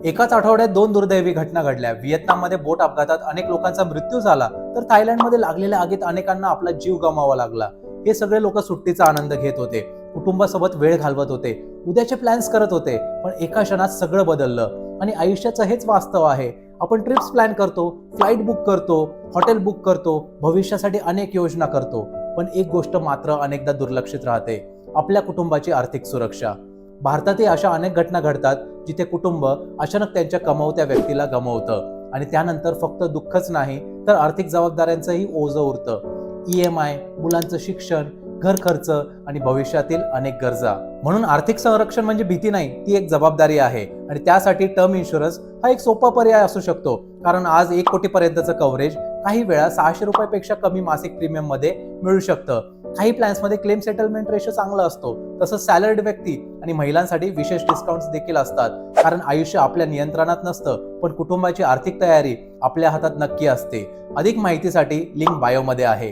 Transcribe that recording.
एकाच आठवड्यात दोन दुर्दैवी घटना घडल्या. व्हिएतनाममध्ये बोट अपघातात अनेक लोकांचा मृत्यू झाला, तर थायलंडमध्ये लागलेल्या आगीत अनेकांना आपला जीव गमवावा लागला. हे सगळे लोक सुट्टीचा आनंद घेत होते, कुटुंबासोबत वेळ घालवत होते, उद्याचे प्लॅन्स करत होते. पण एका क्षणात सगळं बदललं. आणि आयुष्याचं हेच वास्तव आहे. आपण ट्रिप्स प्लॅन करतो, फ्लाईट बुक करतो, हॉटेल बुक करतो, भविष्यासाठी अनेक योजना करतो. पण एक गोष्ट मात्र अनेकदा दुर्लक्षित राहते, आपल्या कुटुंबाची आर्थिक सुरक्षा. भारतातही अशा अनेक घटना घडतात जिथे कुटुंब अचानक त्यांच्या कमवत्या व्यक्तीला गमावतं आणि त्यानंतर फक्त दुःखच नाही तर आर्थिक जबाबदाऱ्यांचंही ओझं उरतं. EMI, मुलांचं शिक्षण, घर खर्च आणि भविष्यातील अनेक गरजा. म्हणून आर्थिक संरक्षण म्हणजे भीती नाही, ती एक जबाबदारी आहे. आणि त्यासाठी टर्म इन्शुरन्स हा एक सोपा पर्याय असू शकतो. कारण आज 1 कोटी पर्यंतचं कव्हरेज काही वेळा 600 रुपयापेक्षा कमी मासिक प्रीमियम मध्ये मिळू शकतं. काही प्लॅन्स मध्ये क्लेम सेटलमेंट रेशो चांगला असतो. तसंच सॅलरीड व्यक्ती आणि महिलांसाठी विशेष डिस्काउंट्स देखील असतात. कारण आयुष्य आपल्या नियंत्रणात नसतं, पण कुटुंबाची आर्थिक तयारी आपल्या हातात नक्की असते. अधिक माहितीसाठी लिंक बायोमध्ये आहे.